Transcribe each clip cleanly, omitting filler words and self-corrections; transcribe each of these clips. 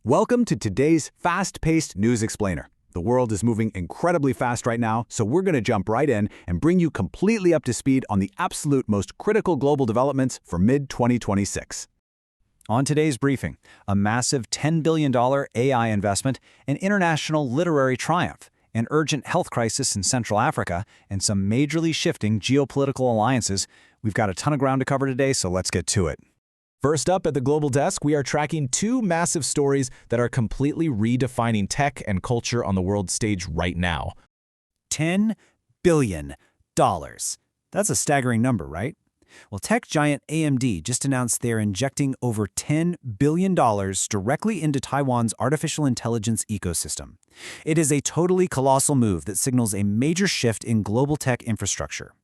Welcome to today's fast-paced news explainer. The world is moving incredibly fast right now, so we're going to jump right in and bring you completely up to speed on the absolute most critical global developments for mid-2026. On today's briefing, a massive $10 billion AI investment, an international literary triumph, an urgent health crisis in Central Africa, and some majorly shifting geopolitical alliances. We've got a ton of ground to cover today, so let's get to it. First up at the Global Desk, we are tracking two massive stories that are completely redefining tech and culture on the world stage right now. $10 billion. That's a staggering number, right? Well, tech giant AMD just announced they're injecting over $10 billion directly into Taiwan's artificial intelligence ecosystem. It is a totally colossal move that signals a major shift in global tech infrastructure.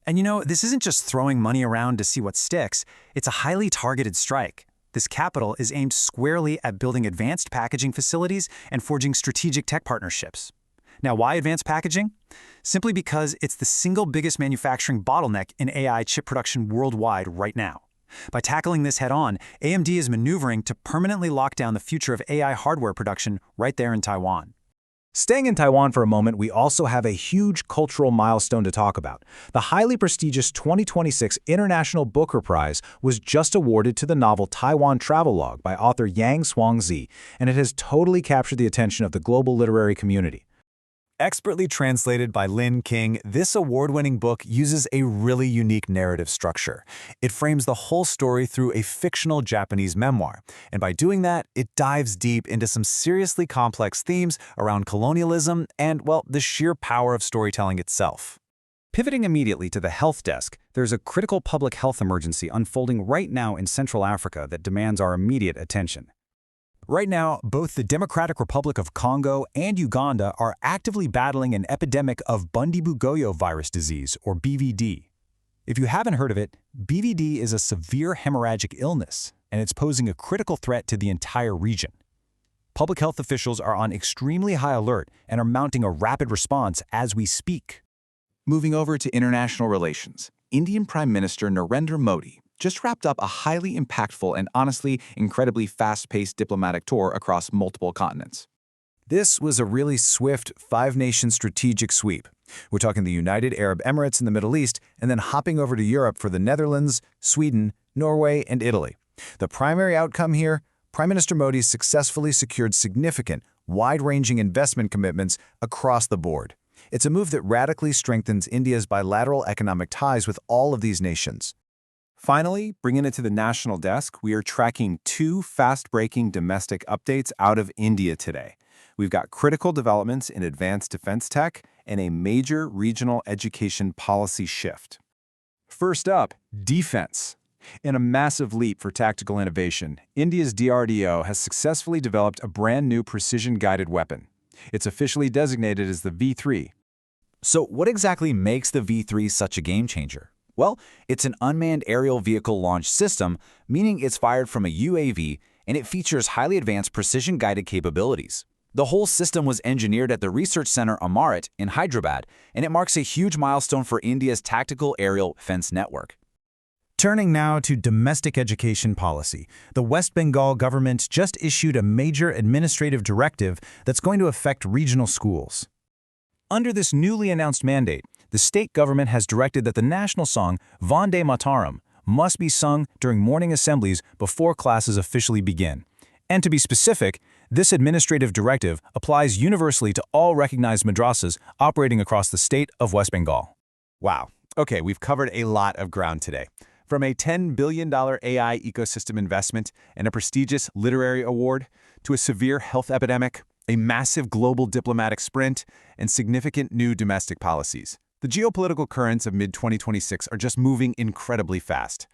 And you know, this isn't just throwing money around to see what sticks. It's a highly targeted strike. This capital is aimed squarely at building advanced packaging facilities and forging strategic tech partnerships. Now, why advanced packaging? Simply because it's the single biggest manufacturing bottleneck in AI chip production worldwide right now. By tackling this head-on, AMD is maneuvering to permanently lock down the future of AI hardware production right there in Taiwan. Staying in Taiwan for a moment, we also have a huge cultural milestone to talk about. The highly prestigious 2026 International Booker Prize was just awarded to the novel Taiwan Travelogue by author Yang Xuangzi, and it has totally captured the attention of the global literary community. Expertly translated by Lin King, this award-winning book uses a really unique narrative structure. It frames the whole story through a fictional Japanese memoir, and by doing that, it dives deep into some seriously complex themes around colonialism and, well, the sheer power of storytelling itself. Pivoting immediately to the health desk, there's a critical public health emergency unfolding right now in Central Africa that demands our immediate attention. Right now, both the Democratic Republic of Congo and Uganda are actively battling an epidemic of Bundibugyo virus disease, or BVD. If you haven't heard of it, BVD is a severe hemorrhagic illness, and it's posing a critical threat to the entire region. Public health officials are on extremely high alert and are mounting a rapid response as we speak. Moving over to international relations, Indian Prime Minister Narendra Modi just wrapped up a highly impactful and honestly incredibly fast-paced diplomatic tour across multiple continents. This was a really swift five-nation strategic sweep. We're talking the United Arab Emirates in the Middle East and then hopping over to Europe for the Netherlands, Sweden, Norway, and Italy. The primary outcome here, Prime Minister Modi successfully secured significant, wide-ranging investment commitments across the board. It's a move that radically strengthens India's bilateral economic ties with all of these nations. Finally, bringing it to the national desk, we are tracking two fast-breaking domestic updates out of India today. We've got critical developments in advanced defense tech and a major regional education policy shift. First up, defense. In a massive leap for tactical innovation, India's DRDO has successfully developed a brand new precision-guided weapon. It's officially designated as the V3. So what exactly makes the V3 such a game-changer? Well, it's an unmanned aerial vehicle launch system, meaning it's fired from a UAV, and it features highly advanced precision-guided capabilities. The whole system was engineered at the research center Amarat in Hyderabad, and it marks a huge milestone for India's tactical aerial defense network. Turning now to domestic education policy, the West Bengal government just issued a major administrative directive that's going to affect regional schools. Under this newly announced mandate, the state government has directed that the national song, Vande Mataram, must be sung during morning assemblies before classes officially begin. And to be specific, this administrative directive applies universally to all recognized madrasas operating across the state of West Bengal. Wow. Okay, we've covered a lot of ground today. From a $10 billion AI ecosystem investment and a prestigious literary award to a severe health epidemic, a massive global diplomatic sprint, and significant new domestic policies. The geopolitical currents of mid-2026 are just moving incredibly fast.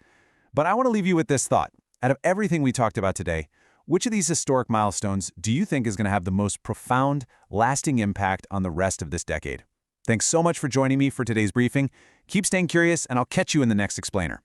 But I want to leave you with this thought. Out of everything we talked about today, which of these historic milestones do you think is going to have the most profound, lasting impact on the rest of this decade? Thanks so much for joining me for today's briefing. Keep staying curious, and I'll catch you in the next explainer.